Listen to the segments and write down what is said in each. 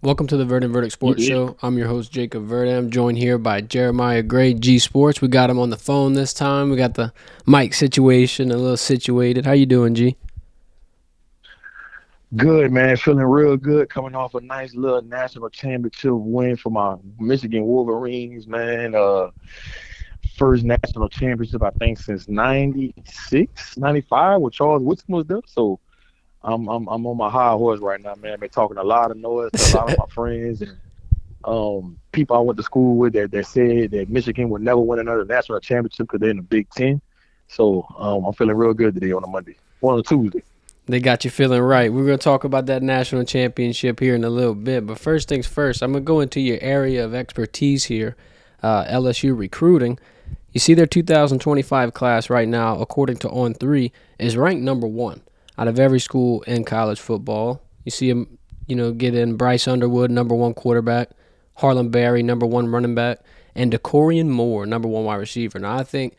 Welcome to the Verdin Verdict Sports Yeah, Show. I'm your host, Jacob Verdin. I'm joined here by Jeremiah Gray, G Sports. We got him on the phone this time. We got the mic situation a little situated. How you doing, G? good man. Feeling real good. Coming off a nice little national championship win for my Michigan Wolverines, man. First national championship I think since '96, '95 with Charles Woodson was there. So I'm on my high horse right now, man. Been talking a lot of noise to a lot of my friends and people I went to school with that said that Michigan would never win another national championship because they're in the Big Ten. So I'm feeling real good today on a Monday, on a Tuesday. They got you feeling right. We're going to talk about that national championship here in a little bit. But first things first, I'm going to go into your area of expertise here, LSU Recruiting. You see their 2025 class right now, according to On3, is ranked number one out of every school in college football. You see them, get in Bryce Underwood, number one quarterback, Harlem Berry, number one running back, and Dakorien Moore, number one wide receiver. Now, I think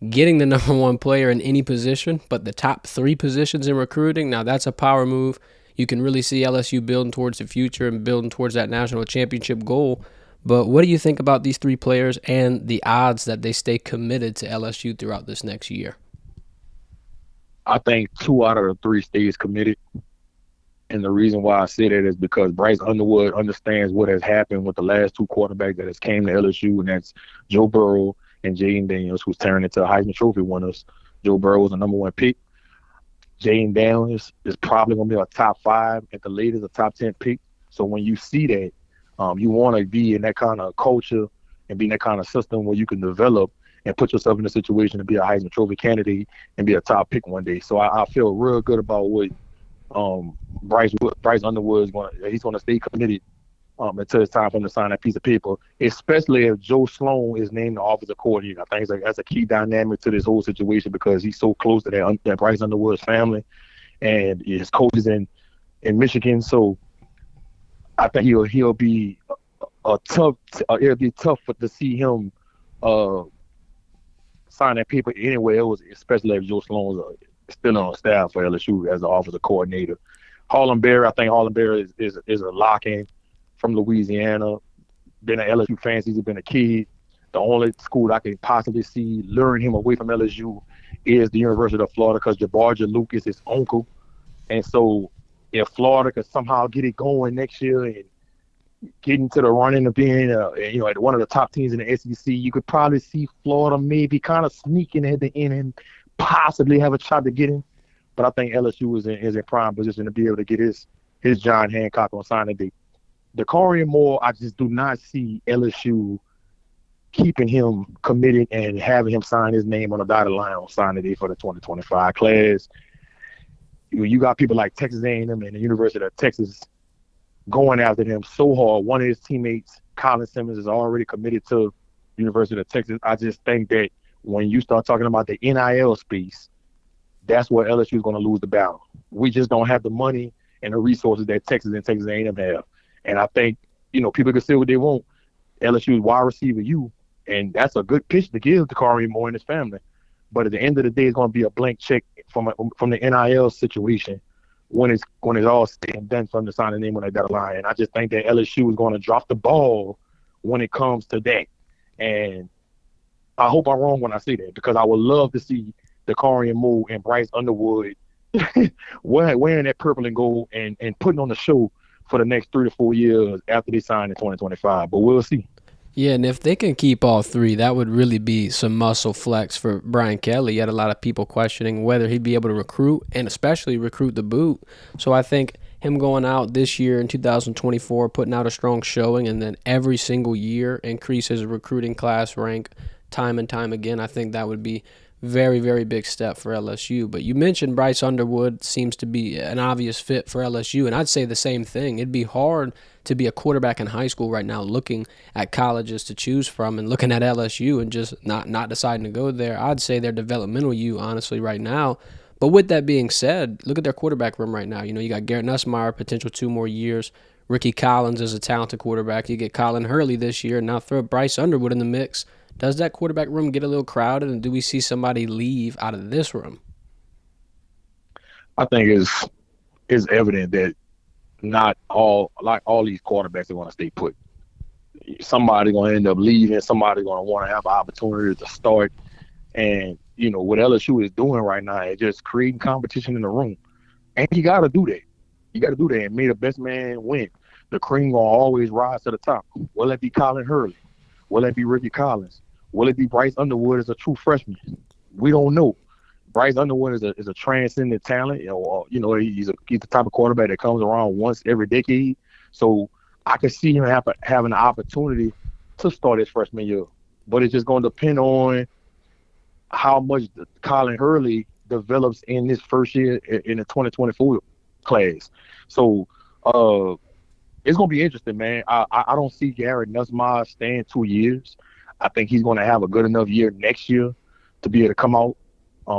getting the number one player in any position, but the top three positions in recruiting, now that's a power move. You can really see LSU building towards the future and building towards that national championship goal. But what do you think about these three players and the odds that they stay committed to LSU throughout this next year? I think two out of the three stays committed. And the reason why I say that is because Bryce Underwood understands what has happened with the last two quarterbacks that has came to LSU, and that's Joe Burrow and Jaden Daniels, who's turning into Heisman Trophy winners. Joe Burrow was the number one pick. Jaden Daniels is probably going to be a top five, at the latest, a top 10 pick. So when you see that, you want to be in that kind of culture and be in that kind of system where you can develop and put yourself in a situation to be a Heisman Trophy candidate and be a top pick one day. So I feel real good about what Bryce Underwood is going to stay committed until it's time for him to sign that piece of paper, especially if Joe Sloan is named the offensive coordinator. I think that's a key dynamic to this whole situation because he's so close to that Bryce Underwood's family and his coaches in Michigan. So I think he'll be a tough. It'll be tough to see him uh, sign that paper anywhere else, especially if Joe Sloan's still on staff for LSU as the offensive coordinator. Harlem Berry, I think Harlem Berry is a lock-in from Louisiana. Been an LSU fan since he's been a kid. The only school I can possibly see luring him away from LSU is the University of Florida because Jabbar Luke is his uncle. And so if Florida could somehow get it going next year and get into the running of being, at one of the top teams in the SEC, you could probably see Florida maybe kind of sneaking at the end and possibly have a shot to get him. But I think LSU is in prime position to be able to get his John Hancock on signing day. Dakorien Moore, I just do not see LSU keeping him committed and having him sign his name on the dotted line on signing day for the 2025 class. You got people like Texas A&M and the University of Texas going after him so hard. One of his teammates, Colin Simmons, is already committed to University of Texas. I just think that when you start talking about the NIL space, that's where LSU is going to lose the battle. We just don't have the money and the resources that Texas and Texas A&M have. And I think, people can say what they want. LSU is wide receiver you, and that's a good pitch to give to Dakorien Moore and his family. But at the end of the day, it's going to be a blank check from the NIL situation when it's all said and done from the signing name on that dotted line. And I just think that LSU is going to drop the ball when it comes to that. And I hope I'm wrong when I say that because I would love to see Dakorien Moore and Bryce Underwood wearing that purple and gold and putting on the show for the next 3 to 4 years after they sign in 2025. But we'll see. Yeah, and if they can keep all three, that would really be some muscle flex for Brian Kelly. You had a lot of people questioning whether he'd be able to recruit and especially recruit the boot. So I think him going out this year in 2024, putting out a strong showing, and then every single year increase his recruiting class rank time and time again, I think that would be very, very big step for LSU. But you mentioned Bryce Underwood seems to be an obvious fit for LSU, and I'd say the same thing. It'd be hard to be a quarterback in high school right now looking at colleges to choose from and looking at LSU and just not deciding to go there. I'd say they're developmental U, honestly, right now. But with that being said, look at their quarterback room right now. You got Garrett Nussmeier, potential 2 more years. Ricky Collins is a talented quarterback. You get Colin Hurley this year, and now throw Bryce Underwood in the mix. Does that quarterback room get a little crowded, and do we see somebody leave out of this room? I think it's evident that not all these quarterbacks are going to stay put. Somebody going to end up leaving. Somebody going to want to have an opportunity to start. And, what LSU is doing right now is just creating competition in the room. And you got to do that. You got to do that and may the best man win. The cream going to always rise to the top. Will it be Colin Hurley? Will it be Ricky Collins? Will it be Bryce Underwood as a true freshman? We don't know. Bryce Underwood is a transcendent talent. He's the type of quarterback that comes around once every decade. So I could see him having the opportunity to start his freshman year. But it's just going to depend on how much Colin Hurley develops in this first year in the 2024 class. So it's going to be interesting, man. I don't see Garrett Nussmeier staying 2 years. I think he's going to have a good enough year next year to be able to come out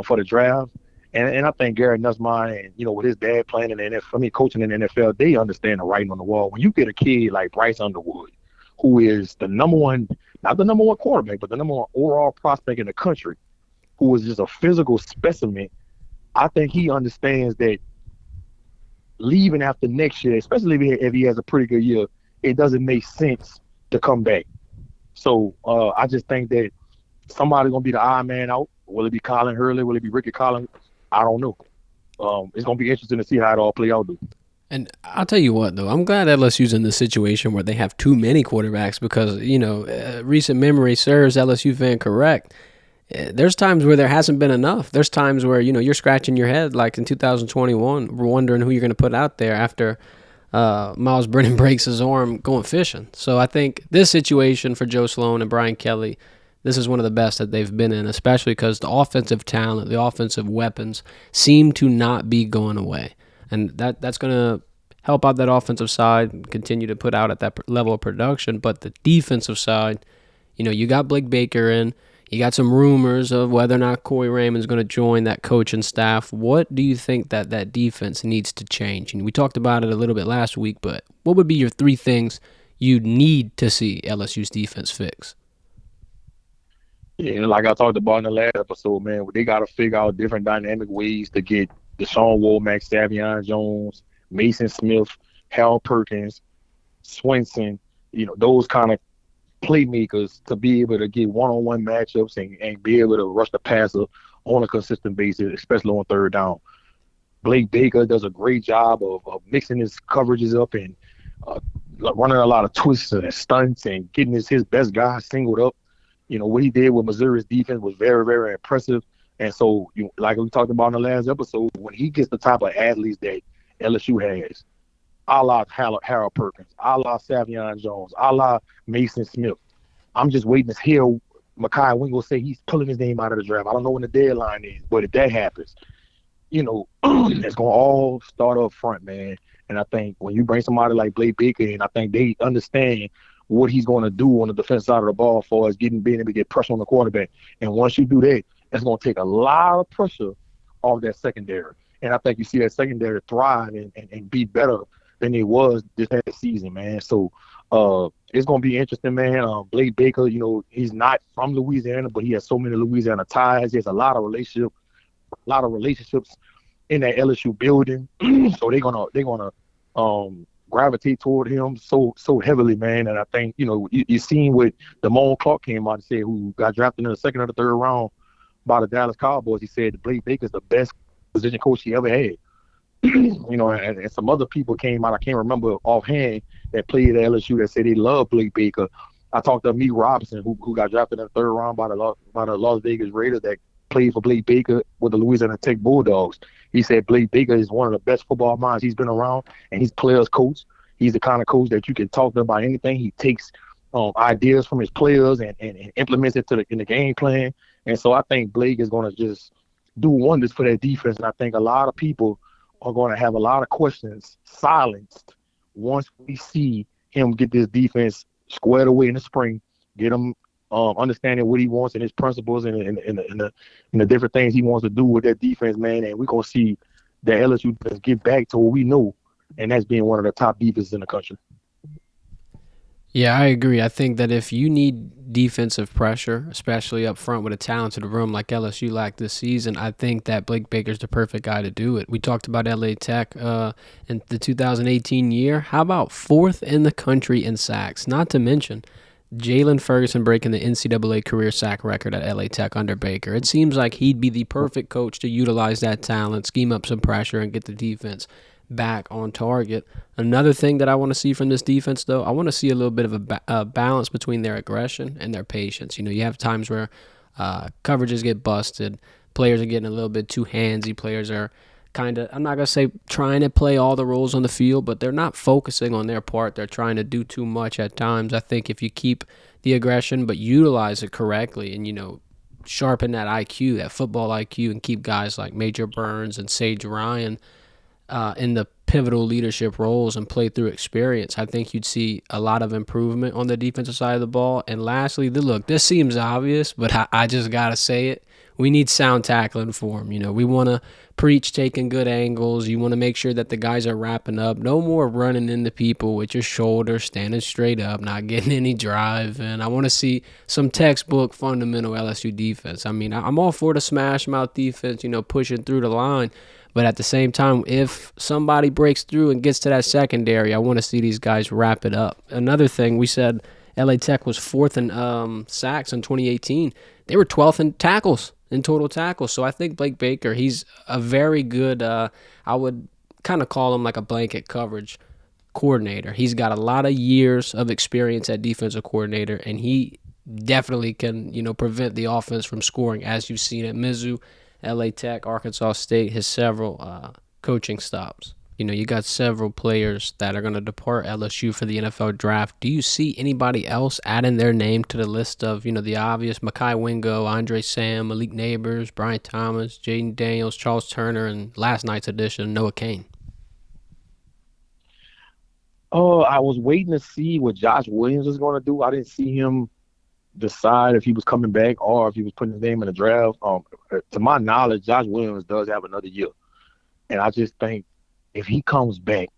for the draft. And I think Garrett Nussmeier, and with his dad playing in the NFL, coaching in the NFL, they understand the writing on the wall. When you get a kid like Bryce Underwood, who is the number one, not the number one quarterback, but the number one overall prospect in the country, who is just a physical specimen, I think he understands that leaving after next year, especially if he has a pretty good year, it doesn't make sense to come back. So I just think that somebody's going to be the odd man out. Will it be Colin Hurley? Will it be Ricky Collins? I don't know. It's going to be interesting to see how it all play out, though. And I'll tell you what, though, I'm glad LSU's in this situation where they have too many quarterbacks because, recent memory serves LSU fan correct. There's times where there hasn't been enough. There's times where, you're scratching your head, like in 2021, we're wondering who you're going to put out there after Miles Brennan breaks his arm going fishing. So I think this situation for Joe Sloan and Brian Kelly, this is one of the best that they've been in, especially because the offensive talent, the offensive weapons seem to not be going away. And that's going to help out that offensive side, continue to put out at that level of production. But the defensive side, you got Blake Baker in. You got some rumors of whether or not Corey Raymond's going to join that coaching staff. What do you think that defense needs to change? And we talked about it a little bit last week, but what would be your 3 things you need to see LSU's defense fix? Yeah, like I talked about in the last episode, man, they got to figure out different dynamic ways to get Deshaun Womack, Savion Jones, Mason Smith, Harold Perkins, Swenson, those kind of playmakers to be able to get one-on-one matchups and be able to rush the passer on a consistent basis, especially on third down. Blake Baker does a great job of mixing his coverages up and running a lot of twists and stunts and getting his best guy singled up. What he did with Missouri's defense was very, very impressive. And so, like we talked about in the last episode, when he gets the type of athletes that LSU has, a la Harold Perkins, a la Savion Jones, a la Mason Smith, I'm just waiting to hear Mekhi Wingo say he's pulling his name out of the draft. I don't know when the deadline is, but if that happens, it's going to all start up front, man. And I think when you bring somebody like Blake Baker in, I think they understand what he's going to do on the defense side of the ball as far as being able to get pressure on the quarterback. And once you do that, it's going to take a lot of pressure off that secondary. And I think you see that secondary thrive and be better than it was this past season, man. So it's going to be interesting, man. Blake Baker, he's not from Louisiana, but he has so many Louisiana ties. He has a lot of relationships in that LSU building. So they're gonna gravitate toward him so heavily, man. And I think, you seen what Damone Clark came out and said, who got drafted in the second or the third round by the Dallas Cowboys. He said Blake Baker's the best position coach he ever had. And some other people came out, I can't remember offhand, that played at LSU that said they love Blake Baker. I talked to Meek Robinson, who got drafted in the third round by the Las Vegas Raiders that played for Blake Baker with the Louisiana Tech Bulldogs. He said Blake Baker is one of the best football minds he's been around, and he's players coach. He's the kind of coach that you can talk to about anything. He takes ideas from his players and implements it in the game plan. And so I think Blake is going to just do wonders for that defense. And I think a lot of people are going to have a lot of questions silenced once we see him get this defense squared away in the spring, get him understanding what he wants and his principles and the different things he wants to do with that defense, man. And we're going to see the LSU get back to what we know, and that's being one of the top defenses in the country. Yeah, I agree. I think that if you need defensive pressure, especially up front with a talented room like LSU lacked this season, I think that Blake Baker's the perfect guy to do it. We talked about LA Tech in the 2018 year. How about fourth in the country in sacks? Not to mention Jalen Ferguson breaking the NCAA career sack record at LA Tech under Baker. It seems like he'd be the perfect coach to utilize that talent, scheme up some pressure, and get the defense back on target. Another thing that I want to see from this defense, though, I want to see a little bit of a balance between their aggression and their patience. You have times where coverages get busted, players are getting a little bit too handsy, players are kind of, I'm not going to say trying to play all the roles on the field, but they're not focusing on their part. They're trying to do too much at times. I think if you keep the aggression but utilize it correctly and, sharpen that IQ, that football IQ, and keep guys like Major Burns and Sage Ryan in the pivotal leadership roles and play through experience, I think you'd see a lot of improvement on the defensive side of the ball. And lastly, look, this seems obvious, but I just got to say it. We need sound tackling for him. We want to preach taking good angles. You want to make sure that the guys are wrapping up. No more running into people with your shoulder, standing straight up, not getting any drive. And I want to see some textbook fundamental LSU defense. I mean, I'm all for the smash mouth defense, pushing through the line. But at the same time, if somebody breaks through and gets to that secondary, I want to see these guys wrap it up. Another thing, we said LA Tech was fourth in sacks in 2018. They were 12th in tackles, in total tackles. So I think Blake Baker, he's a very good, I would kind of call him like a blanket coverage coordinator. He's got a lot of years of experience at defensive coordinator, and he definitely can, prevent the offense from scoring, as you've seen at Mizzou, LA Tech, Arkansas State, his several coaching stops. You got several players that are going to depart LSU for the NFL draft. Do you see anybody else adding their name to the list of, the obvious? Mekhi Wingo, Andre Sam, Malik Neighbors, Brian Thomas, Jaden Daniels, Charles Turner, and last night's addition, Noah Cain. Oh, I was waiting to see what Josh Williams was going to do. I didn't see him decide if he was coming back or if he was putting his name in the draft. To my knowledge, Josh Williams does have another year. And I just think if he comes back,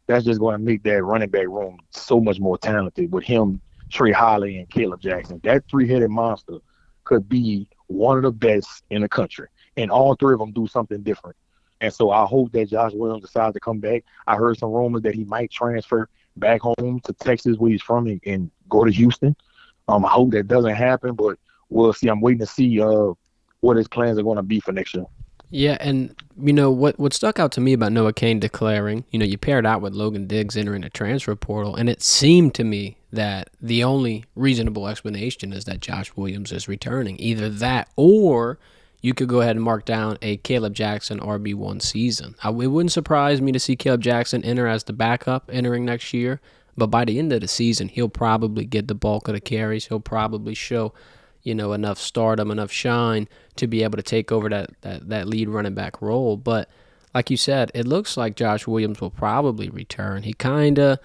that's just going to make that running back room so much more talented with him, Trey Holly, and Caleb Jackson. That three-headed monster could be one of the best in the country. And all three of them do something different. And so I hope that Josh Williams decides to come back. I heard some rumors that he might transfer back home to Texas, where he's from, and go to Houston. I hope that doesn't happen, but we'll see. I'm waiting to see what his plans are going to be for next year. Yeah, and what stuck out to me about Noah Cain declaring, you paired out with Logan Diggs entering the transfer portal, and it seemed to me that the only reasonable explanation is that Josh Williams is returning. Either that, or you could go ahead and mark down a Caleb Jackson RB1 season. It wouldn't surprise me to see Caleb Jackson enter as the backup entering next year. But by the end of the season, he'll probably get the bulk of the carries. He'll probably show, enough stardom, enough shine to be able to take over that lead running back role. But like you said, it looks like Josh Williams will probably return. He kind of,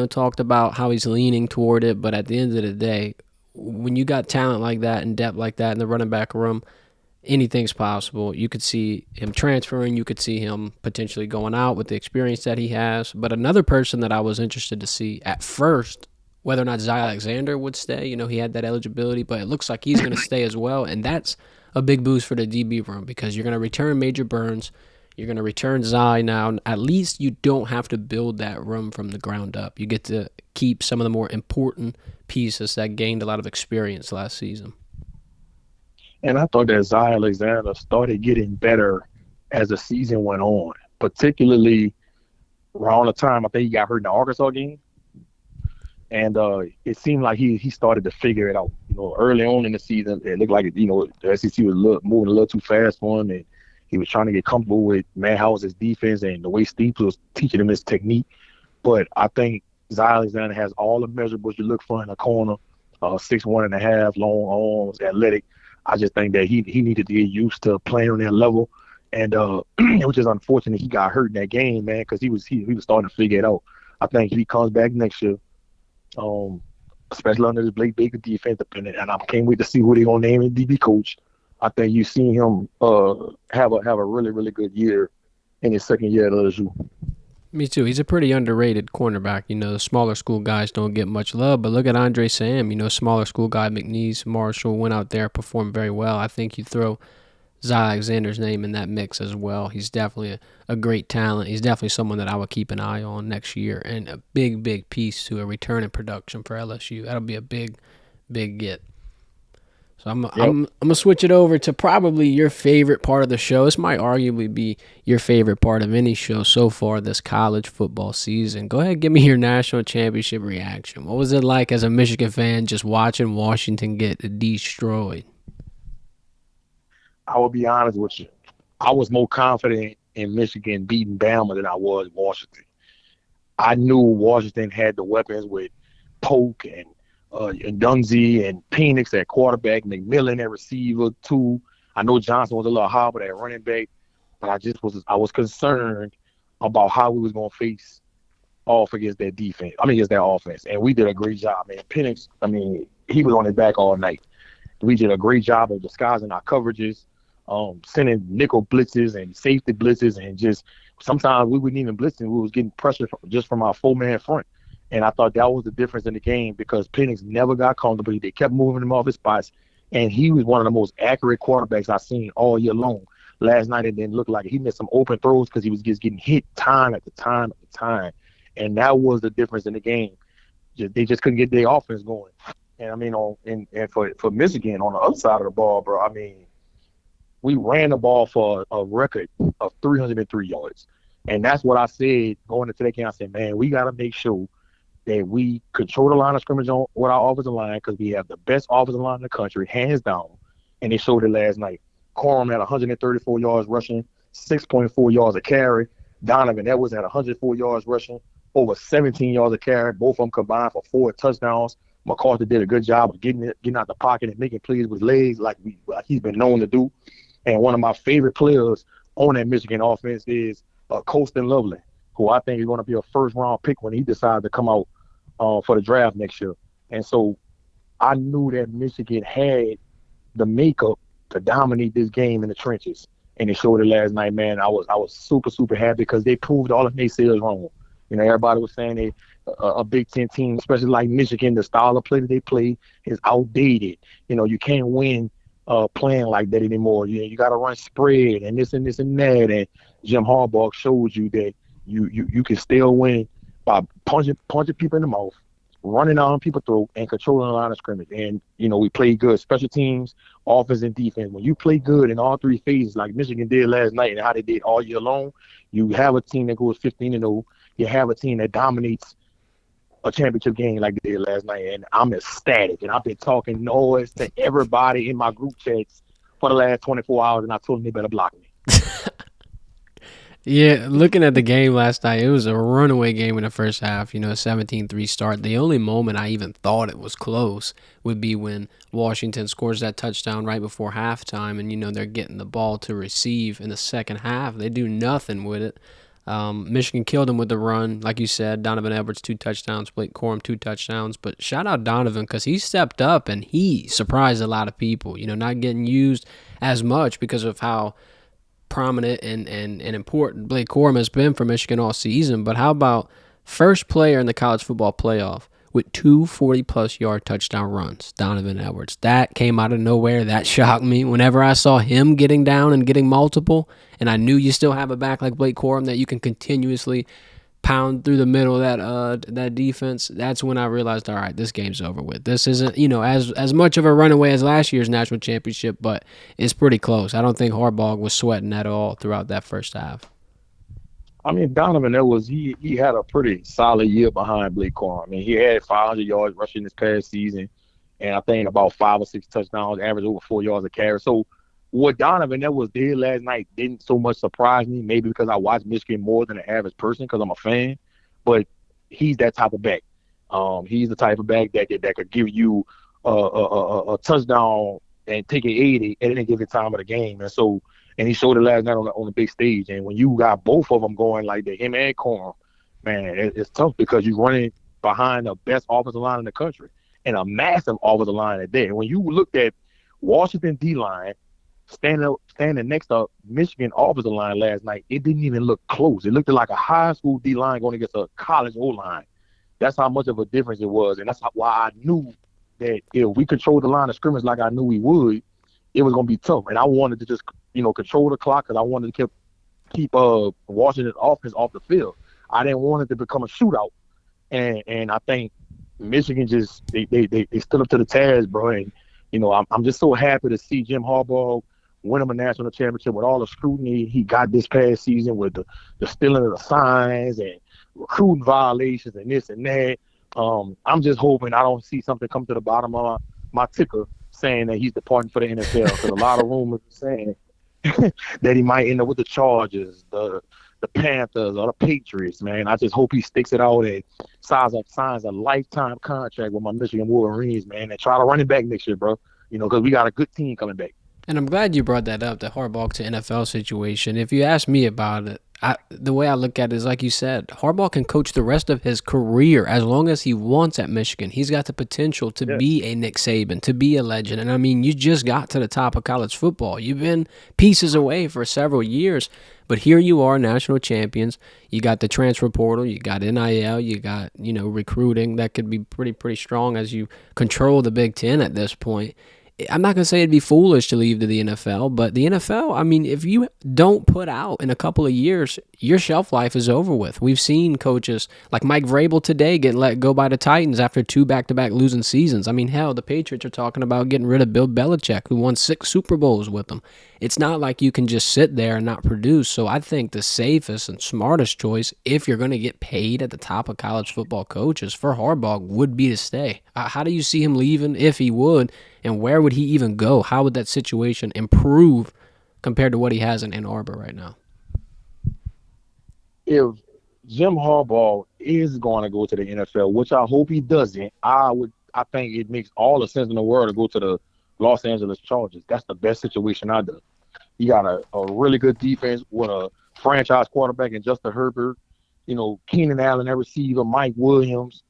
talked about how he's leaning toward it. But at the end of the day, when you got talent like that and depth like that in the running back room, anything's possible. You could see him transferring. You could see him potentially going out with the experience that he has. But another person that I was interested to see at first, whether or not Zy Alexander would stay. He had that eligibility, but it looks like he's going to stay as well. And that's a big boost for the DB room because you're going to return Major Burns. You're going to return Zy now. At least you don't have to build that room from the ground up. You get to keep some of the more important pieces that gained a lot of experience last season. And I thought that Zy Alexander started getting better as the season went on, particularly around the time I think he got hurt in the Arkansas game. And it seemed like he started to figure it out. Early on in the season, it looked like the SEC was moving a little too fast for him, and he was trying to get comfortable with Matt House's defense and the way Steve was teaching him his technique. But I think Zy Alexander has all the measurables you look for in a corner, 6'1.5", long arms, athletic. I just think that he needed to get used to playing on that level, and it was just unfortunate he got hurt in that game, man, because he was starting to figure it out. I think if he comes back next year, especially under this Blake Baker defense, and I can't wait to see who they're gonna name as DB coach. I think you've seen him have a really, really good year in his second year at LSU. Me too. He's a pretty underrated cornerback. The smaller school guys don't get much love, but look at Andre Sam. Smaller school guy, McNeese, Marshall went out there, performed very well. I think you throw Zy Alexander's name in that mix as well. He's definitely a great talent. He's definitely someone that I would keep an eye on next year, and a big, big piece to a return in production for LSU. That'll be a big, big get. So Yep. I'm gonna switch it over to probably your favorite part of the show. This might arguably be your favorite part of any show so far this college football season. Go ahead, give me your national championship reaction. What was it like as a Michigan fan just watching Washington get destroyed? I will be honest with you. I was more confident in Michigan beating Bama than I was Washington. I knew Washington had the weapons with Polk and Dunzy and Penix at quarterback, McMillan at receiver too. I know Johnson was a little hobbled at running back, but I was concerned about how we was gonna face off against that defense. I mean against that offense. And we did a great job, man. Penix, he was on his back all night. We did a great job of disguising our coverages, sending nickel blitzes and safety blitzes, and just sometimes we wouldn't even blitz, and we was getting pressure just from our 4-man front. And I thought that was the difference in the game because Penix never got comfortable. They kept moving him off his spots, and he was one of the most accurate quarterbacks I've seen all year long. Last night it didn't look like it. He missed some open throws because he was just getting hit time after time after time, and that was the difference in the game. They just couldn't get their offense going. And for Michigan on the other side of the ball, bro, we ran the ball for a record of 303 yards. And that's what I said going into that game. I said, man, we got to make sure that we control the line of scrimmage with our offensive line because we have the best offensive line in the country, hands down. And they showed it last night. Corum had 134 yards rushing, 6.4 yards a carry. Donovan Edwards had 104 yards rushing, over 17 yards a carry. Both of them combined for 4 touchdowns. McCarthy did a good job of getting out the pocket and making plays with legs like he's been known to do. And one of my favorite players on that Michigan offense is Colston Lovely, who I think is going to be a first-round pick when he decides to come out for the draft next year. And so I knew that Michigan had the makeup to dominate this game in the trenches. And they showed it last night, man. I was super, super happy because they proved all of naysayers wrong. Everybody was saying a Big Ten team, especially like Michigan, the style of play that they play is outdated. You can't win playing like that anymore. You got to run spread and this and this and that. And Jim Harbaugh showed you that you can still win by punching people in the mouth, running on people's throat, and controlling the line of scrimmage. And we played good, special teams, offense, and defense. When you play good in all 3 phases, like Michigan did last night, and how they did all year long, you have a team that goes 15-0. You have a team that dominates a championship game like they did last night, and I'm ecstatic. And I've been talking noise to everybody in my group chats for the last 24 hours, and I told them they better block me. Yeah, looking at the game last night, it was a runaway game in the first half, a 17-3 start. The only moment I even thought it was close would be when Washington scores that touchdown right before halftime, and, they're getting the ball to receive in the second half. They do nothing with it. Michigan killed him with the run. Like you said, Donovan Edwards, 2 touchdowns, Blake Corum, 2 touchdowns. But shout out Donovan because he stepped up and he surprised a lot of people, not getting used as much because of how prominent and important Blake Corum has been for Michigan all season. But how about first player in the college football playoff with 2 40-plus yard touchdown runs, Donovan Edwards? That came out of nowhere. That shocked me. Whenever I saw him getting down and getting multiple, and I knew you still have a back like Blake Corum that you can continuously pound through the middle of that defense, that's when I realized, all right, this game's over with. This isn't, as much of a runaway as last year's national championship, but it's pretty close. I don't think Harbaugh was sweating at all throughout that first half. Donovan Edwards, he had a pretty solid year behind Blake Corum. He had 500 yards rushing this past season, and I think about 5 or 6 touchdowns, average over 4 yards a carry. So what Donovan Edwards did last night didn't so much surprise me, maybe because I watched Michigan more than the average person because I'm a fan, but he's that type of back. He's the type of back that could give you a touchdown and take it 80 at any given time of the game. And he showed it last night on the big stage. And when you got both of them going like that, him and Corum, man, it's tough because you're running behind the best offensive line in the country and a massive offensive line at that. And when you looked at Washington D-line, standing next to Michigan offensive line last night, it didn't even look close. It looked like a high school D line going against a college O line. That's how much of a difference it was, and why I knew that if we controlled the line of scrimmage like I knew we would, it was going to be tough. And I wanted to just control the clock because I wanted to keep Washington offense off the field. I didn't want it to become a shootout, and I think Michigan just they stood up to the task, bro. And I'm just so happy to see Jim Harbaugh win him a national championship with all the scrutiny he got this past season with the stealing of the signs and recruiting violations and this and that. I'm just hoping I don't see something come to the bottom of my ticker saying that he's departing for the NFL, because a lot of rumors are saying that he might end up with the Chargers, the Panthers, or the Patriots, man. I just hope he sticks it out and signs a lifetime contract with my Michigan Wolverines, man, and try to run it back next year, bro. Because we got a good team coming back. And I'm glad you brought that up, the Harbaugh to NFL situation. If you ask me about it, the way I look at it is like you said, Harbaugh can coach the rest of his career as long as he wants at Michigan. He's got the potential to be a Nick Saban, to be a legend. And I mean, you just got to the top of college football. You've been pieces away for several years, but here you are, national champions. You got the transfer portal, you got NIL, you got, recruiting that could be pretty strong as you control the Big Ten at this point. I'm not going to say it'd be foolish to leave to the NFL, but the NFL, I mean, if you don't put out in a couple of years, your shelf life is over with. We've seen coaches like Mike Vrabel today get let go by the Titans after 2 back-to-back losing seasons. I mean, hell, the Patriots are talking about getting rid of Bill Belichick, who won 6 Super Bowls with them. It's not like you can just sit there and not produce. So I think the safest and smartest choice, if you're going to get paid at the top of college football coaches, for Harbaugh would be to stay. How do you see him leaving, if he would, and where would he even go? How would that situation improve compared to what he has in Ann Arbor right now? If Jim Harbaugh is going to go to the NFL, which I hope he doesn't, I think it makes all the sense in the world to go to the Los Angeles Chargers. That's the best situation out there. You got a really good defense with a franchise quarterback in Justin Herbert, Keenan Allen at receiver, Mike Williams,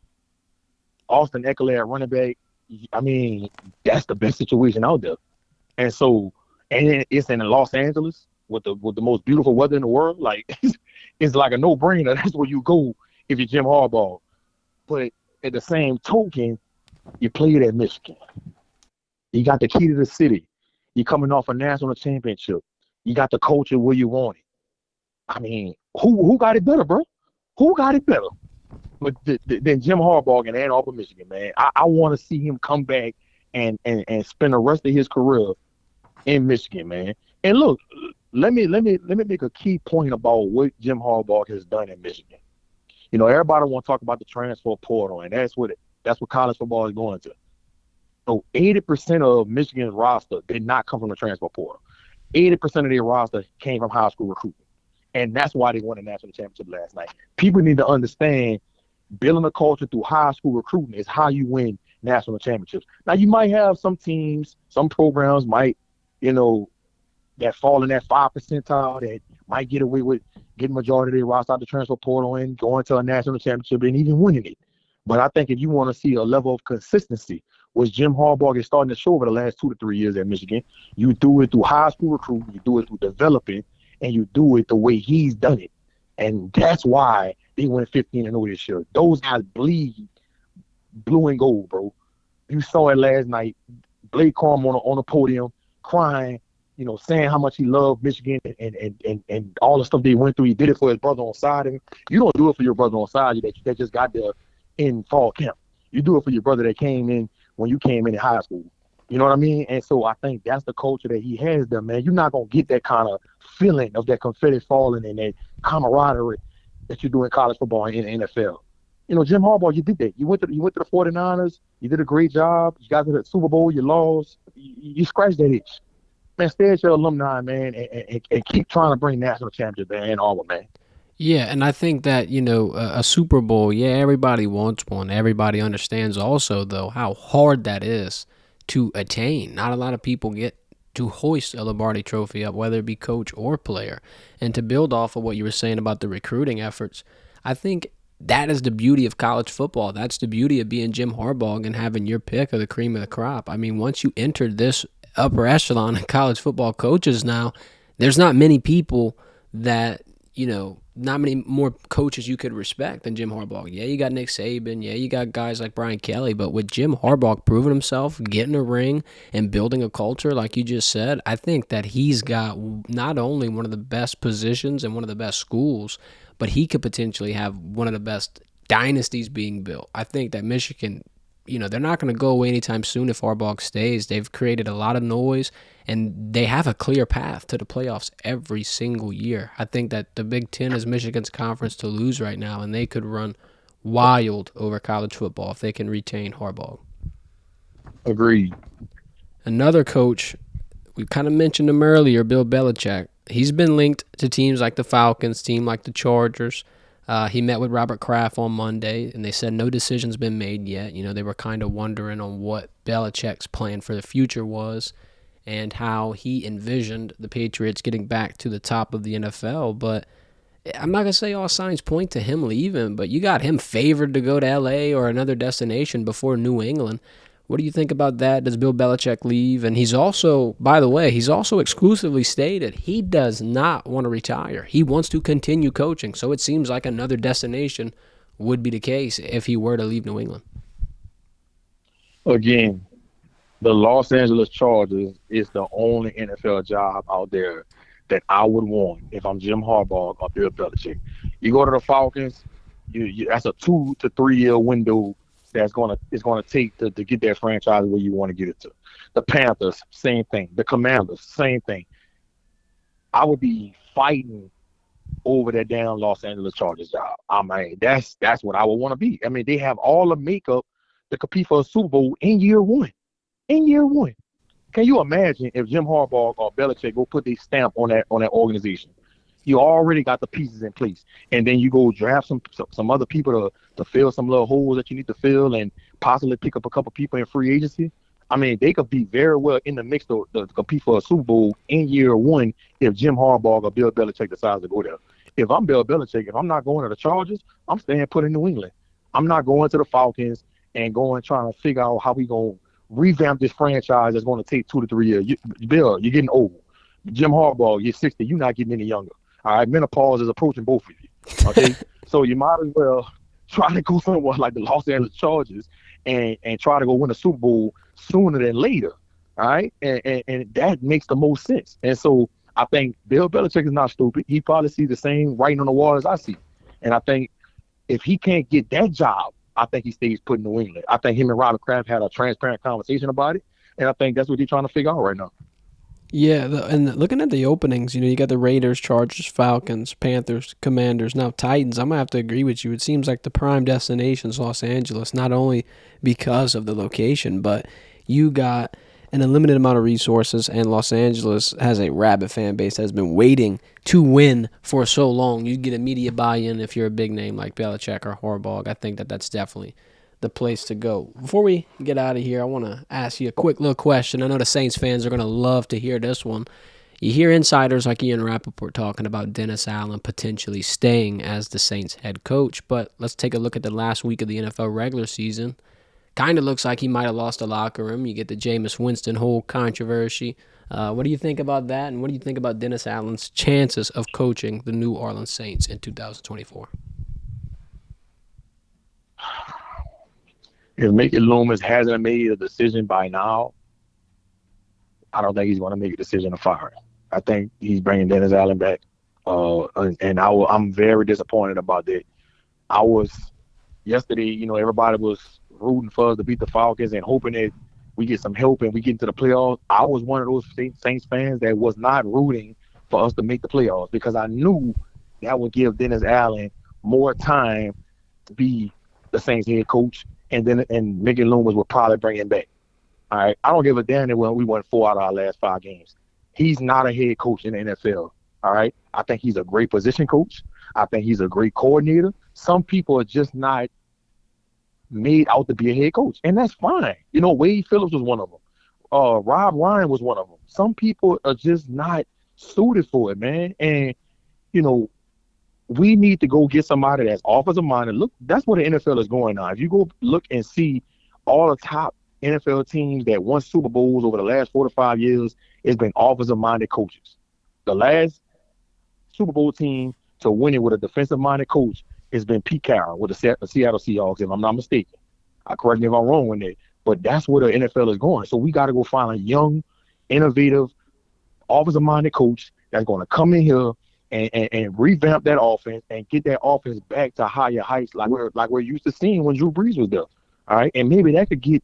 Austin Eckler at running back. I mean, that's the best situation out there. And so, and it's in Los Angeles with the most beautiful weather in the world. Like, it's like a no-brainer. That's where you go if you're Jim Harbaugh. But at the same token, you played at Michigan. You got the key to the city. You're coming off a national championship. You got the culture where you want it. I mean, who got it better, bro? Who got it better? But than Jim Harbaugh in Ann Arbor, Michigan, man. I want to see him come back and spend the rest of his career in Michigan, man. And look, let me make a key point about what Jim Harbaugh has done in Michigan. Everybody want to talk about the transfer portal, and that's what college football is going to. So 80% of Michigan's roster did not come from the transfer portal. 80% of their roster came from high school recruiting. And that's why they won the national championship last night. People need to understand building a culture through high school recruiting is how you win national championships. Now, you might have some teams, some programs might, that fall in that 5 percentile that might get away with getting majority of their roster out the transfer portal and going to a national championship and even winning it. But I think if you want to see a level of consistency, which Jim Harbaugh is starting to show over the last 2 to 3 years at Michigan, you do it through high school recruiting, you do it through developing, and you do it the way he's done it. And that's why they went 15-0 this year. Those guys bleed blue and gold, bro. You saw it last night. Blake Corum on the podium crying, saying how much he loved Michigan and all the stuff they went through. He did it for his brother on side. And you don't do it for your brother on side that just got there in fall camp. You do it for your brother that came in when you came in high school. You know what I mean? And so I think that's the culture that he has there, man. You're not going to get that kind of feeling of that confetti falling and that camaraderie that you do in college football and in the NFL. Jim Harbaugh, you did that. You went to the 49ers. You did a great job. You got to the Super Bowl. You lost. You scratched that itch. Man, stay at your alumni, man, and keep trying to bring national championships in Ann Arbor, man. Yeah, and I think that, a Super Bowl, yeah, everybody wants one. Everybody understands also, though, how hard that is to attain. Not a lot of people get to hoist a Lombardi trophy up, whether it be coach or player. And to build off of what you were saying about the recruiting efforts, I think that is the beauty of college football. That's the beauty of being Jim Harbaugh and having your pick of the cream of the crop. I mean, once you enter this upper echelon of college football coaches now. There's not many people that, not many more coaches you could respect than Jim Harbaugh. Yeah, you got Nick Saban. Yeah, you got guys like Brian Kelly. But with Jim Harbaugh proving himself, getting a ring, and building a culture, like you just said, I think that he's got not only one of the best positions and one of the best schools, but he could potentially have one of the best dynasties being built. I think that Michigan, they're not going to go away anytime soon if Harbaugh stays. They've created a lot of noise, and they have a clear path to the playoffs every single year. I think that the Big Ten is Michigan's conference to lose right now, and they could run wild over college football if they can retain Harbaugh. Agreed. Another coach, we kind of mentioned him earlier, Bill Belichick. He's been linked to teams like the Falcons, team like the Chargers. He met with Robert Kraft on Monday, and they said no decision's been made yet. They were kind of wondering on what Belichick's plan for the future was and how he envisioned the Patriots getting back to the top of the NFL. But I'm not going to say all signs point to him leaving, but you got him favored to go to L.A. or another destination before New England. What do you think about that? Does Bill Belichick leave? And he's also, by the way, exclusively stated he does not want to retire. He wants to continue coaching. So it seems like another destination would be the case if he were to leave New England. Again, the Los Angeles Chargers is the only NFL job out there that I would want if I'm Jim Harbaugh or Bill Belichick. You go to the Falcons, that's a 2 to 3 year window it's gonna take to get that franchise where you want to get it to. The Panthers, same thing. The Commanders, same thing. I would be fighting over that damn Los Angeles Chargers job. I mean, that's what I would want to be. I mean, they have all the makeup to compete for a Super Bowl in year one. In year one. Can you imagine if Jim Harbaugh or Belichick go put their stamp on that organization? You already got the pieces in place, and then you go draft some other people to fill some little holes that you need to fill, and possibly pick up a couple people in free agency. I mean, they could be very well in the mix to compete for a Super Bowl in year one if Jim Harbaugh or Bill Belichick decides to go there. If I'm Bill Belichick, if I'm not going to the Chargers, I'm staying put in New England. I'm not going to the Falcons and trying to figure out how we gonna revamp this franchise that's going to take 2 to 3 years. Bill, you're getting old. Jim Harbaugh, you're 60. You're not getting any younger. All right, menopause is approaching both of you. Okay, so you might as well try to go somewhere like the Los Angeles Chargers and try to go win a Super Bowl sooner than later. All right, and that makes the most sense. And so I think Bill Belichick is not stupid. He probably sees the same writing on the wall as I see. And I think if he can't get that job, I think he stays put in New England. I think him and Robert Kraft had a transparent conversation about it, and I think that's what they're trying to figure out right now. Yeah, and looking at the openings, you got the Raiders, Chargers, Falcons, Panthers, Commanders, now Titans. I'm going to have to agree with you. It seems like the prime destination is Los Angeles, not only because of the location, but you got an unlimited amount of resources, and Los Angeles has a rabid fan base that has been waiting to win for so long. You get immediate buy-in if you're a big name like Belichick or Harbaugh. I think that's definitely the place to go. Before we get out of here, I want to ask you a quick little question. I know the Saints fans are going to love to hear this one. You hear insiders like Ian Rappaport talking about Dennis Allen potentially staying as the Saints head coach, but let's take a look at the last week of the NFL regular season. Kind of looks like he might have lost the locker room. You get the Jameis Winston whole controversy. What do you think about that, and what do you think about Dennis Allen's chances of coaching the New Orleans Saints in 2024? If Mickey Loomis hasn't made a decision by now, I don't think he's going to make a decision to fire him. I think he's bringing Dennis Allen back, and I'm very disappointed about that. Yesterday, everybody was rooting for us to beat the Falcons and hoping that we get some help and we get into the playoffs. I was one of those Saints fans that was not rooting for us to make the playoffs because I knew that would give Dennis Allen more time to be the Saints head coach, and Mickey Loomis would probably bring him back. All right, I don't give a damn that we won 4 out of our last 5 games. He's not a head coach in the NFL. All right, I think he's a great position coach. I think he's a great coordinator. Some people are just not made out to be a head coach, and that's fine. Wade Phillips was one of them. Rob Ryan was one of them. Some people are just not suited for it, man. And we need to go get somebody that's offensive minded. Look, that's where the NFL is going now. If you go look and see all the top NFL teams that won Super Bowls over the last 4 to 5 years, it's been offensive-minded coaches. The last Super Bowl team to win it with a defensive-minded coach has been Pete Carroll with the Seattle Seahawks, if I'm not mistaken. Correct me if I'm wrong with that. But that's where the NFL is going. So we got to go find a young, innovative, offensive-minded coach that's going to come in here and revamp that offense and get that offense back to higher heights like we're used to seeing when Drew Brees was there. All right, and maybe that could get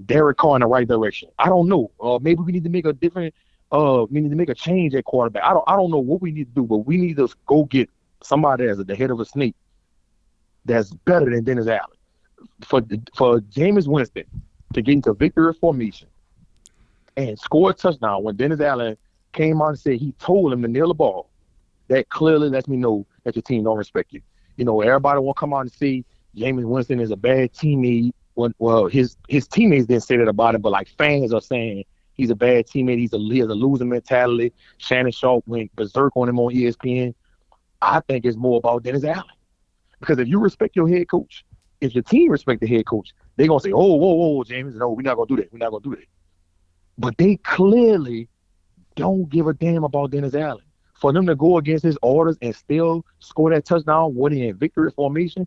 Derek Carr in the right direction. I don't know. Maybe we need to make a different. We need to make a change at quarterback. I don't know what we need to do, but we need to go get somebody as the head of a snake that's better than Dennis Allen. For Jameis Winston to get into victory formation and score a touchdown when Dennis Allen came out and said he told him to nail the ball, that clearly lets me know that your team don't respect you. You know, everybody will come out and say Jameis Winston is a bad teammate. Well, his teammates didn't say that about him, but like fans are saying he's a bad teammate. He has a losing mentality. Shannon Sharp went berserk on him on ESPN. I think it's more about Dennis Allen. Because if you respect your head coach, if your team respect the head coach, they're going to say, whoa, James, no, we're not going to do that. We're not going to do that. But they clearly don't give a damn about Dennis Allen. For them to go against his orders and still score that touchdown, winning in victory formation,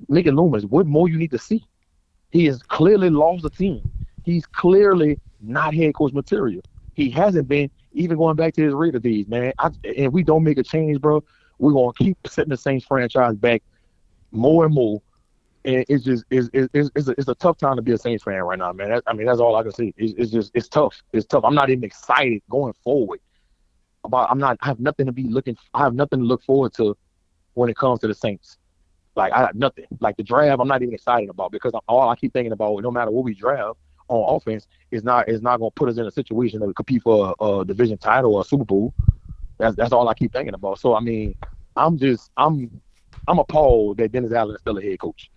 make it luminous. What more you need to see? He has clearly lost the team. He's clearly not head coach material. He hasn't been, even going back to his Raider days, man. And we don't make a change, bro, we're going to keep setting the Saints franchise back more and more. And it's just it's a tough time to be a Saints fan right now, man. That's all I can say. It's tough. It's tough. I'm not even excited going forward. I have nothing to look forward to when it comes to the Saints. Like I have nothing. Like the draft, I'm not even excited about because all I keep thinking about, no matter what we draft on offense, is not going to put us in a situation that we compete for a division title or a Super Bowl. That's all I keep thinking about. So I mean, I'm appalled that Dennis Allen is still a head coach.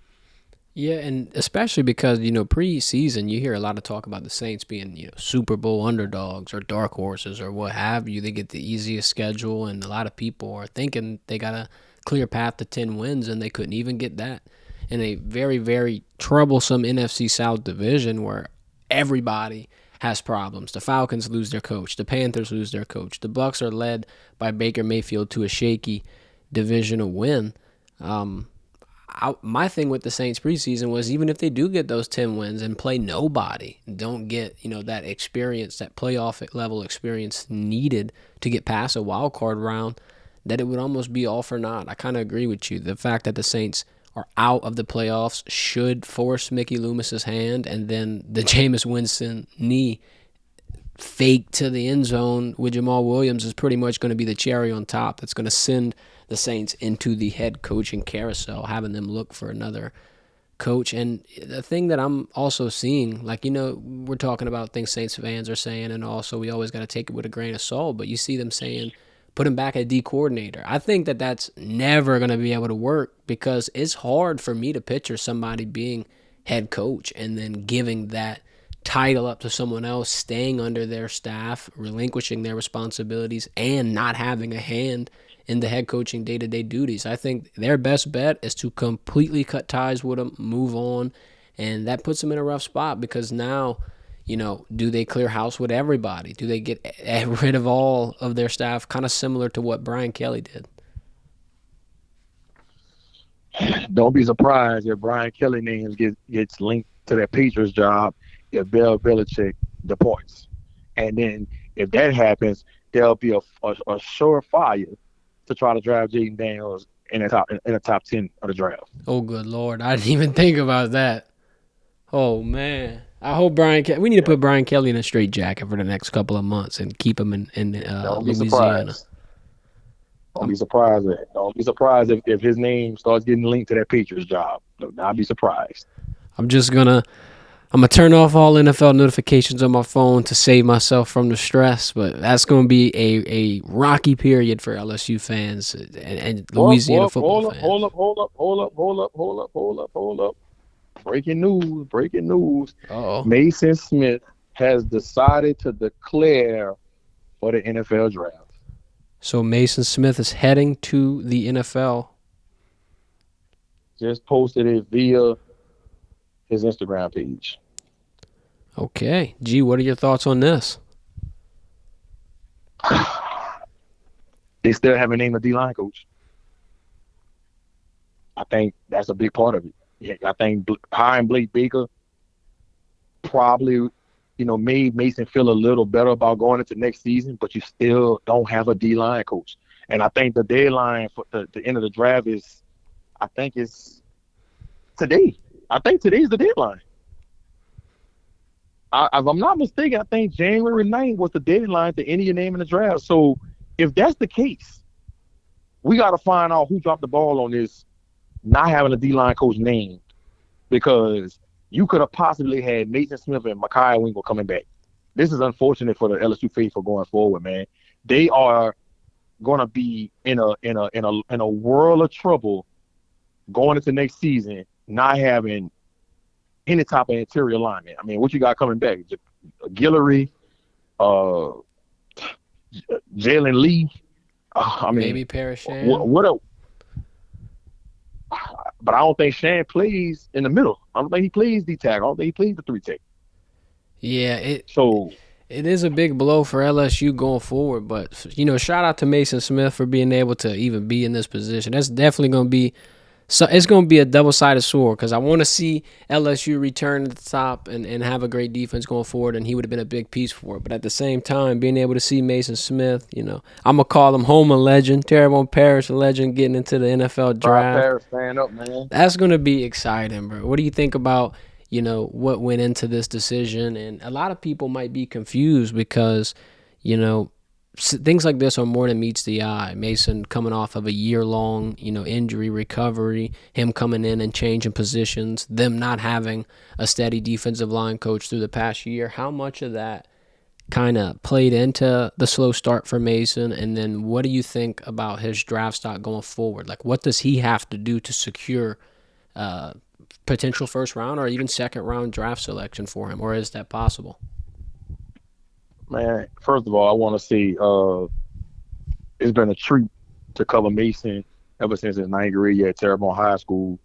Yeah, and especially because, preseason, you hear a lot of talk about the Saints being, Super Bowl underdogs or dark horses or what have you. They get the easiest schedule, and a lot of people are thinking they got a clear path to 10 wins, and they couldn't even get that in a very, very troublesome NFC South division where everybody has problems. The Falcons lose their coach. The Panthers lose their coach. The Bucs are led by Baker Mayfield to a shaky divisional win. My thing with the Saints preseason was even if they do get those 10 wins and play nobody, don't get that experience, that playoff level experience needed to get past a wild card round, that it would almost be all for naught. I kind of agree with you. The fact that the Saints are out of the playoffs should force Mickey Loomis's hand, and then the Jameis Winston knee fake to the end zone with Jamal Williams is pretty much going to be the cherry on top. That's going to send the Saints into the head coaching carousel, having them look for another coach. And the thing that I'm also seeing, we're talking about things Saints fans are saying, and also we always got to take it with a grain of salt, but you see them saying, put him back at D coordinator. I think that that's never going to be able to work because it's hard for me to picture somebody being head coach and then giving that title up to someone else, staying under their staff, relinquishing their responsibilities, and not having a hand in the head coaching day-to-day duties. I think their best bet is to completely cut ties with them, move on, and that puts them in a rough spot because now, do they clear house with everybody? Do they get rid of all of their staff, kind of similar to what Brian Kelly did? Don't be surprised if Brian Kelly names gets linked to that Patriots job if Bill Belichick departs. And then if that happens, there'll be a surefire to try to draft Jaden Daniels in the top 10 of the draft. Oh, good Lord. I didn't even think about that. Oh, man. I hope we need to put Brian Kelly in a straitjacket for the next couple of months and keep him in Louisiana. Don't be surprised if his name starts getting linked to that Patriots job. Do not be surprised. I'm going to turn off all NFL notifications on my phone to save myself from the stress, but that's going to be a rocky period for LSU fans and Louisiana football fans. Hold up. Breaking news. Uh-oh. Maason Smith has decided to declare for the NFL draft. So Maason Smith is heading to the NFL. Just posted it via his Instagram page. Okay. G, what are your thoughts on this? They still haven't named a D-line coach. I think that's a big part of it. Yeah, I think hiring Blake Baker probably, made Mason feel a little better about going into next season, but you still don't have a D-line coach. And I think the deadline for the end of the draft I think it's today. I think today's the deadline. If I'm not mistaken, I think January 9th was the deadline to enter your name in the draft. So if that's the case, we got to find out who dropped the ball on this not having a D-line coach named, because you could have possibly had Mason Smith and Mekhi Winkle coming back. This is unfortunate for the LSU faithful going forward, man. They are going to be in a world of trouble going into next season, not having any type of interior alignment. I mean, what you got coming back? Guillory, Jalen Lee. Maybe Parasham. But I don't think Shan plays in the middle. I don't think he plays D-tackle. I don't think he plays the 3-tech. Yeah, it is a big blow for LSU going forward. But, shout out to Mason Smith for being able to even be in this position. That's definitely going to be it's going to be a double-sided sword, because I want to see LSU return to the top and have a great defense going forward, and he would have been a big piece for it. But at the same time, being able to see Mason Smith, I'm going to call him home a legend, Terrebonne Parish a legend, getting into the NFL draft. Parish, stand up, man. That's going to be exciting, bro. What do you think about, what went into this decision? And a lot of people might be confused because, things like this are more than meets the eye. Mason coming off of a year-long, injury recovery, him coming in and changing positions, them not having a steady defensive line coach through the past year. How much of that kind of played into the slow start for Mason? And then what do you think about his draft stock going forward? Like, what does he have to do to secure potential first-round or even second-round draft selection for him, or is that possible? Man, first of all, I want to say it's been a treat to cover Mason ever since his ninth grade year at Terrebonne High School.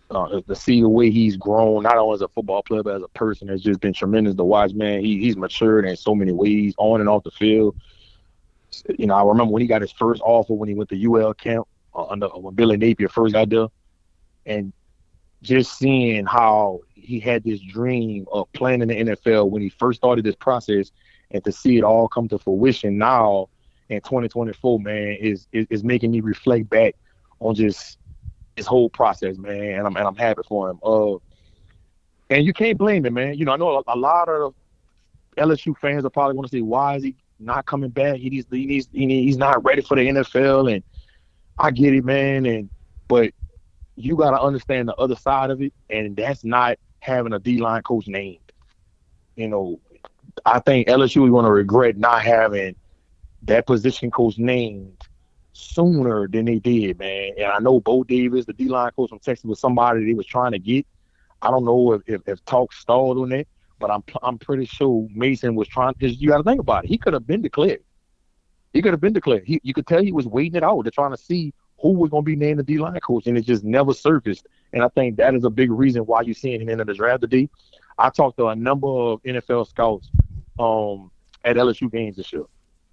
To see the way he's grown, not only as a football player, but as a person, has just been tremendous to watch, man. He's matured in so many ways, on and off the field. I remember when he got his first offer when he went to UL camp when Billy Napier first got there, and just seeing how he had this dream of playing in the NFL when he first started this process, and to see it all come to fruition now in 2024, man, is making me reflect back on just his whole process, man. And I'm happy for him. And you can't blame him, man. I know a lot of LSU fans are probably going to say, "Why is he not coming back? He's not ready for the NFL." And I get it, man. But you got to understand the other side of it, and that's not having a D-line coach named. I think LSU is going to regret not having that position coach named sooner than they did, man. And I know Bo Davis, the D-line coach from Texas, was somebody they was trying to get. I don't know if talk stalled on that, but I'm pretty sure Mason was trying. Because you got to think about it. He could have been declared. You could tell he was waiting it out. They're trying to see who was going to be named the D-line coach, and it just never surfaced. And I think that is a big reason why you're seeing him in the draft today. I talked to a number of NFL scouts at LSU games this year.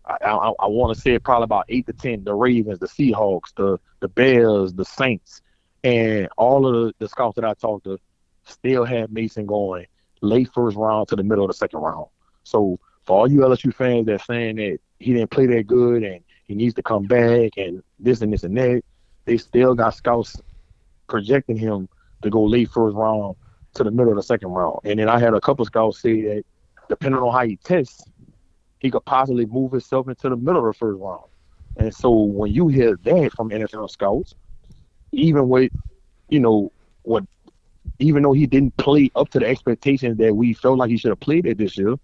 I want to say it probably about 8 to 10, the Ravens, the Seahawks, the Bears, the Saints, and all of the scouts that I talked to still had Mason going late first round to the middle of the second round. So for all you LSU fans that saying that he didn't play that good and he needs to come back and this and that, they still got scouts projecting him to go late first round to the middle of the second round. And then I had a couple scouts say that depending on how he tests, he could possibly move himself into the middle of the first round. And so when you hear that from NFL scouts, even with, even though he didn't play up to the expectations that we felt like he should have played at this year,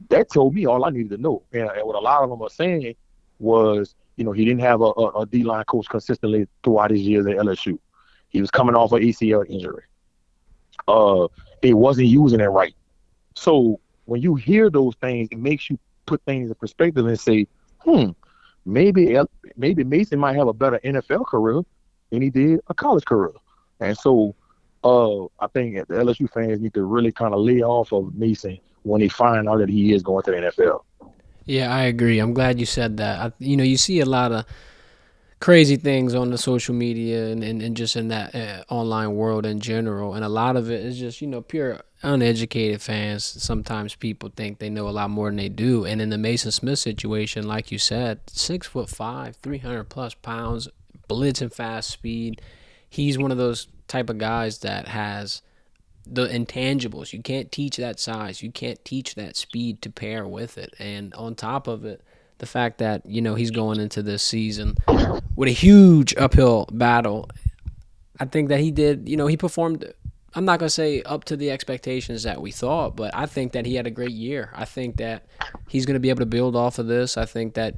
that told me all I needed to know. And what a lot of them are saying was, he didn't have a D-line coach consistently throughout his years at LSU. He was coming off an ACL injury. They wasn't using it right. So when you hear those things, it makes you put things in perspective and say, maybe Mason might have a better NFL career than he did a college career. And so I think the LSU fans need to really kind of lay off of Mason when they find out that he is going to the NFL. Yeah, I agree. I'm glad you said that. You see a lot of crazy things on the social media and just in that online world in general. And a lot of it is just, pure uneducated fans. Sometimes people think they know a lot more than they do. And in the Mason Smith situation, like you said, 6'5", 300 plus pounds, blitzing fast speed. He's one of those type of guys that has the intangibles. You can't teach that size. You can't teach that speed to pair with it. And on top of it, the fact that, he's going into this season with a huge uphill battle. I think that he did, he performed, I'm not going to say up to the expectations that we thought, but I think that he had a great year. I think that he's going to be able to build off of this. I think that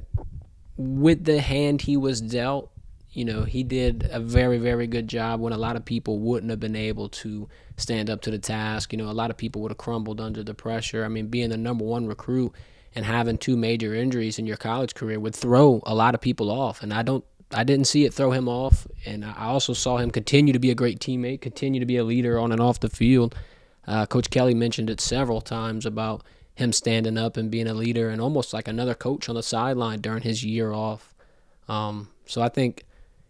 with the hand he was dealt, he did a very, very good job when a lot of people wouldn't have been able to stand up to the task. A lot of people would have crumbled under the pressure. I mean, being the number one recruit and having two major injuries in your college career would throw a lot of people off. And I didn't see it throw him off. And I also saw him continue to be a great teammate, continue to be a leader on and off the field. Coach Kelly mentioned it several times about him standing up and being a leader and almost like another coach on the sideline during his year off. So I think,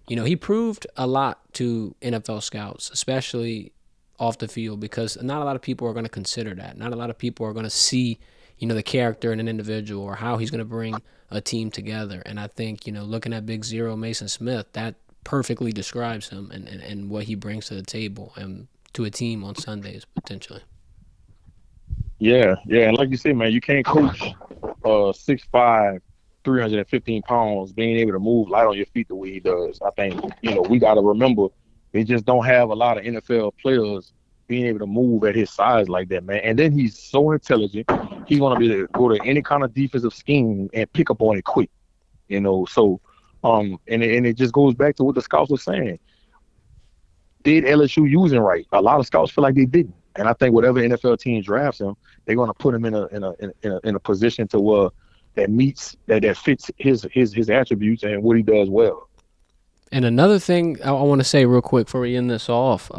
he proved a lot to NFL scouts, especially off the field, because not a lot of people are going to consider that. Not a lot of people are going to see, the character in an individual or how he's going to bring a team together. And I think, looking at Big Zero Mason Smith, that perfectly describes him and what he brings to the table and to a team on Sundays, potentially. Yeah, yeah, and like you said, man, you can't coach 6'5", 315 pounds, being able to move light on your feet the way he does. I think, we got to remember they just don't have a lot of NFL players being able to move at his size like that, man. And then he's so intelligent. He's going to be able to go to any kind of defensive scheme and pick up on it quick, So, and it just goes back to what the scouts were saying. Did LSU use him right? A lot of scouts feel like they didn't. And I think whatever NFL team drafts him, they're going to put him in a position to where that fits his attributes and what he does well. And another thing I want to say real quick before we end this off,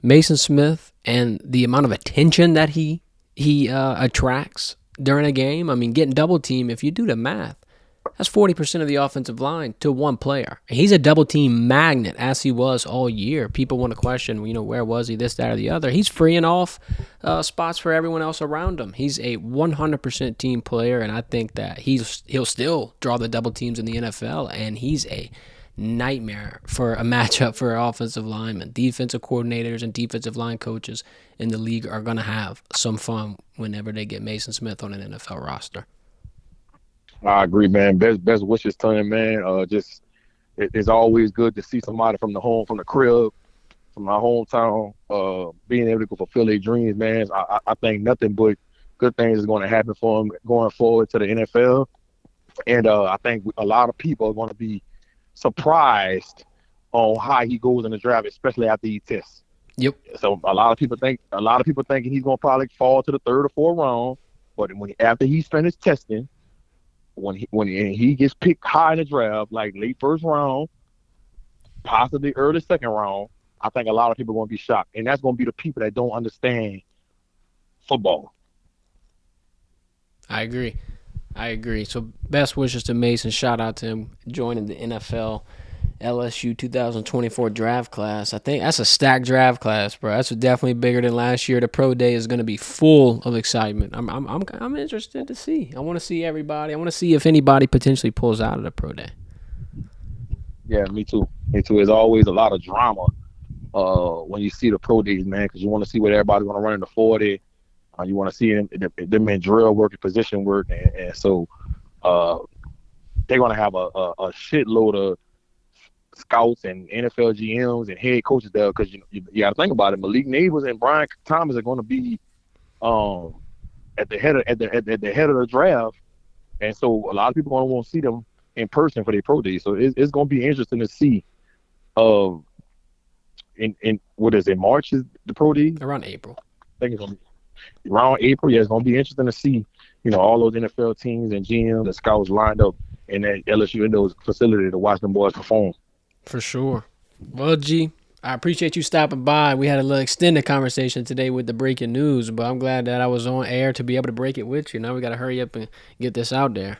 Mason Smith and the amount of attention that he attracts during a game. I mean, getting double team, if you do the math, that's 40% of the offensive line to one player. He's a double team magnet, as he was all year. People want to question, where was he, this, that, or the other. He's freeing off spots for everyone else around him. He's a 100% team player, and I think that he'll still draw the double teams in the NFL, and he's a nightmare for a matchup for offensive linemen. Defensive coordinators and defensive line coaches in the league are going to have some fun whenever they get Mason Smith on an NFL roster. I agree, man. Best wishes to him, man. It's always good to see somebody from the crib, from my hometown, being able to go fulfill their dreams, man. I think nothing but good things is going to happen for him going forward to the NFL. And I think a lot of people are going to be surprised on how he goes in the draft, especially after he tests. Yep. So a lot of people thinking he's going to probably fall to the third or fourth round, but after he's finished testing, when he gets picked high in the draft, like late first round, possibly early second round, I think a lot of people are going to be shocked, and that's going to be the people that don't understand football. I agree. So best wishes to Mason. Shout out to him joining the NFL LSU 2024 draft class. I think that's a stacked draft class, bro. That's definitely bigger than last year. The pro day is going to be full of excitement. I'm interested to see. I want to see everybody. I want to see if anybody potentially pulls out of the pro day. Yeah, me too. There's always a lot of drama when you see the pro days, man, because you want to see what everybody's going to run in the 40. You want to see them in drill work and position work, and so they're going to have a shitload of scouts and NFL GMs and head coaches there, because you got to think about it. Malik Neighbors and Brian Thomas are going to be at the head of the draft, and so a lot of people are going to want to see them in person for their pro day. So it's going to be interesting to see. In what is it? March is the pro day? Around April. I think it's going to be around April. Yeah, it's going to be interesting to see. All those NFL teams and GMs and scouts lined up in that LSU Indoors facility to watch them boys perform. For sure. Well, G, I appreciate you stopping by. We had a little extended conversation today with the breaking news, but I'm glad that I was on air to be able to break it with you. Now we got to hurry up and get this out there.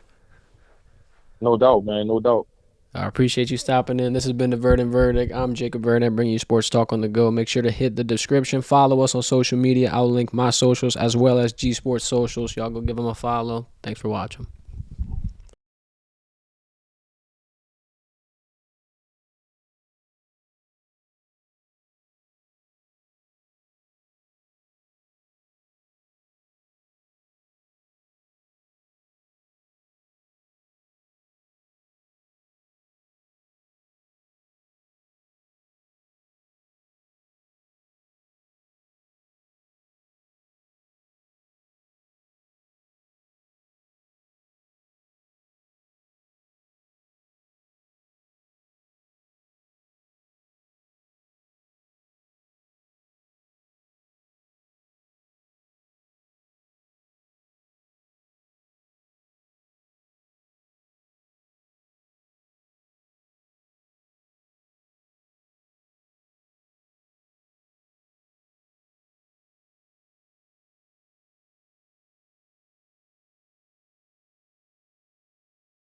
No doubt, man. No doubt. I appreciate you stopping in. This has been the Verdin Verdict. I'm Jacob Verdin, bringing you sports talk on the go. Make sure to hit the description. Follow us on social media. I'll link my socials as well as G Sports socials. Y'all go give them a follow. Thanks for watching.